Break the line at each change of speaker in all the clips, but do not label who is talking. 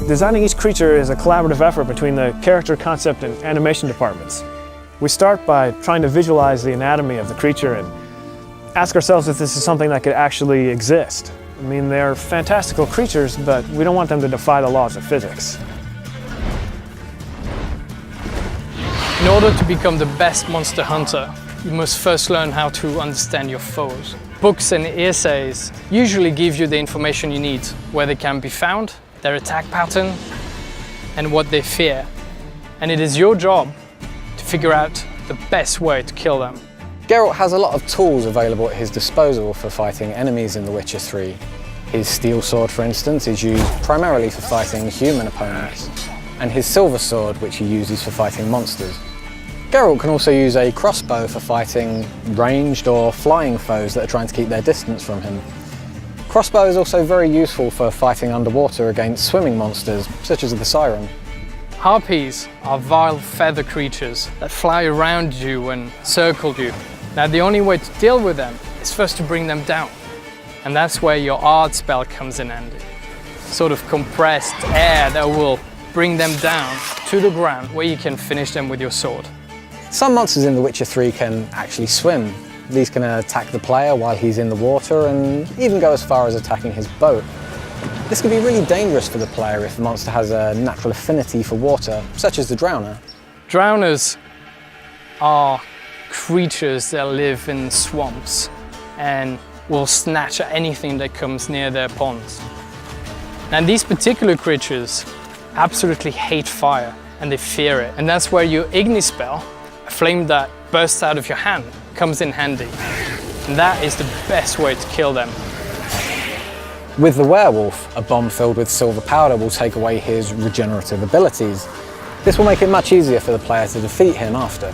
Designing each creature is a collaborative effort between the character, concept, and animation departments. We start by trying to visualize the anatomy of the creature and ask ourselves if this is something that could actually exist. I mean, they're fantastical creatures, but we don't want them to defy the laws of physics.
In order to become the best monster hunter, you must first learn how to understand your foes. Books and essays usually give you the information you need, where they can be found, their attack pattern, and what they fear. And it is your job to figure out the best way to kill them.
Geralt has a lot of tools available at his disposal for fighting enemies in The Witcher 3. His steel sword, for instance, is used primarily for fighting human opponents, and his silver sword, which he uses for fighting monsters. Geralt can also use a crossbow for fighting ranged or flying foes that are trying to keep their distance from him. Crossbow is also very useful for fighting underwater against swimming monsters, such as the Siren.
Harpies are vile feather creatures that fly around you and circle you. Now the only way to deal with them is first to bring them down. And that's where your art spell comes in handy. Sort of compressed air that will bring them down to the ground where you can finish them with your sword.
Some monsters in The Witcher 3 can actually swim. These can attack the player while he's in the water and even go as far as attacking his boat. This can be really dangerous for the player if the monster has a natural affinity for water, such as the Drowner.
Drowners are creatures that live in swamps and will snatch at anything that comes near their ponds. And these particular creatures absolutely hate fire and they fear it. And that's where your Igni spell, a flame that bursts out of your hand, comes in handy. And that is the best way to kill them.
With the werewolf, a bomb filled with silver powder will take away his regenerative abilities. This will make it much easier for the player to defeat him after.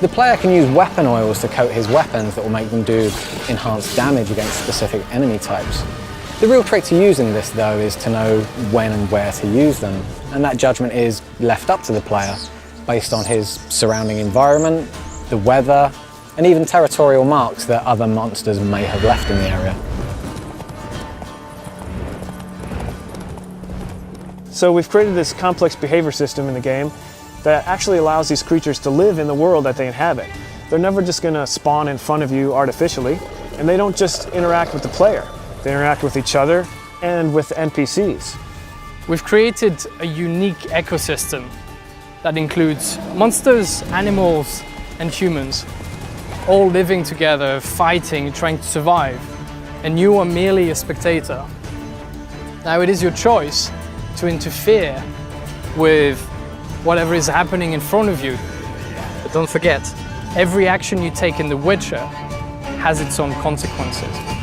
The player can use weapon oils to coat his weapons that will make them do enhanced damage against specific enemy types. The real trick to using this, though, is to know when and where to use them, and that judgment is left up to the player based on his surrounding environment, the weather, and even territorial marks that other monsters may have left in the area.
So we've created this complex behavior system in the game that actually allows these creatures to live in the world that they inhabit. They're never just going to spawn in front of you artificially, and they don't just interact with the player. They interact with each other and with NPCs.
We've created a unique ecosystem that includes monsters, animals, and humans, all living together, fighting, trying to survive, and you are merely a spectator. Now it is your choice to interfere with whatever is happening in front of you. But don't forget, every action you take in The Witcher has its own consequences.